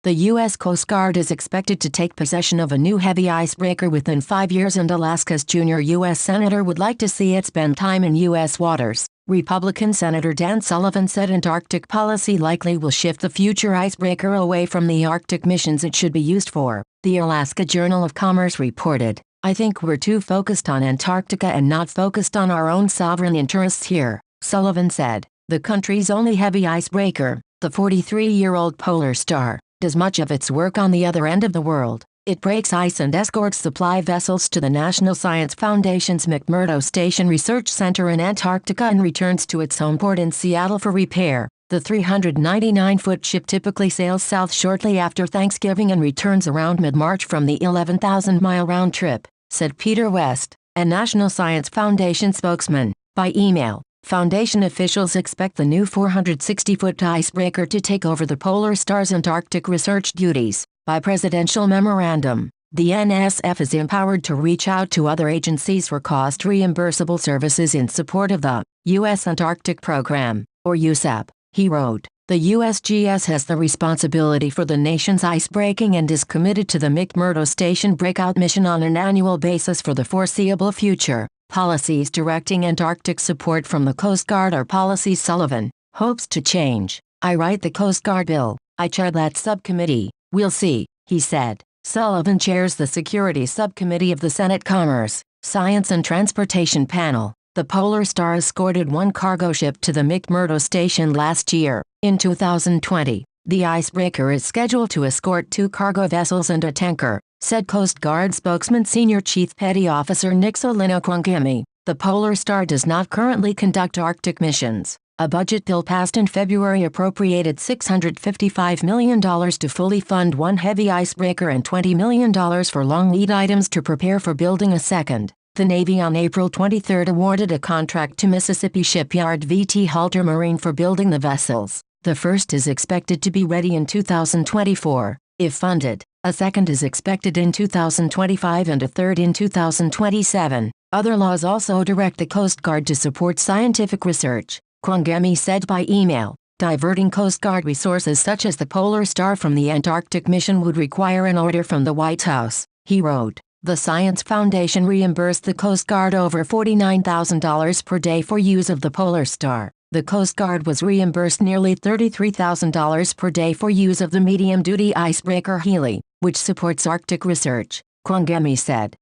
The U.S. Coast Guard is expected to take possession of a new heavy icebreaker within 5 years, and Alaska's junior U.S. Senator would like to see it spend time in U.S. waters. Republican Senator Dan Sullivan said Antarctic policy likely will shift the future icebreaker away from the Arctic missions it should be used for, the Alaska Journal of Commerce reported. "I think we're too focused on Antarctica and not focused on our own sovereign interests here," Sullivan said. The country's only heavy icebreaker, the 43-year-old Polar Star, does much of its work on the other end of the world. It breaks ice and escorts supply vessels to the National Science Foundation's McMurdo Station Research Center in Antarctica and returns to its home port in Seattle for repair. The 399-foot ship typically sails south shortly after Thanksgiving and returns around mid-March from the 11,000-mile round trip, said Peter West, a National Science Foundation spokesman. By email, Foundation officials expect the new 460-foot icebreaker to take over the Polar Star's Antarctic research duties. By presidential memorandum, the NSF is empowered to reach out to other agencies for cost-reimbursable services in support of the U.S. Antarctic Program, or USAP, he wrote. The USGS has the responsibility for the nation's icebreaking and is committed to the McMurdo Station breakout mission on an annual basis for the foreseeable future. Policies directing Antarctic support from the Coast Guard are policies Sullivan hopes to change. "I write the Coast Guard bill. I chair that subcommittee. We'll see," he said. Sullivan chairs the Security Subcommittee of the Senate Commerce, Science and Transportation Panel. The Polar Star escorted one cargo ship to the McMurdo Station last year. In 2020, the icebreaker is scheduled to escort 2 cargo vessels and a tanker, said Coast Guard spokesman Senior Chief Petty Officer Nixolino Kwangemi. The Polar Star does not currently conduct Arctic missions. A budget bill passed in February appropriated $655 million to fully fund one heavy icebreaker and $20 million for long lead items to prepare for building a second. The Navy on April 23 awarded a contract to Mississippi shipyard VT Halter Marine for building the vessels. The first is expected to be ready in 2024, if funded. A second is expected in 2025 and a third in 2027. Other laws also direct the Coast Guard to support scientific research, Kwangemi said by email. Diverting Coast Guard resources such as the Polar Star from the Antarctic mission would require an order from the White House, he wrote. The Science Foundation reimbursed the Coast Guard over $49,000 per day for use of the Polar Star. The Coast Guard was reimbursed nearly $33,000 per day for use of the medium-duty icebreaker Healy, which supports Arctic research, Kwangemi said.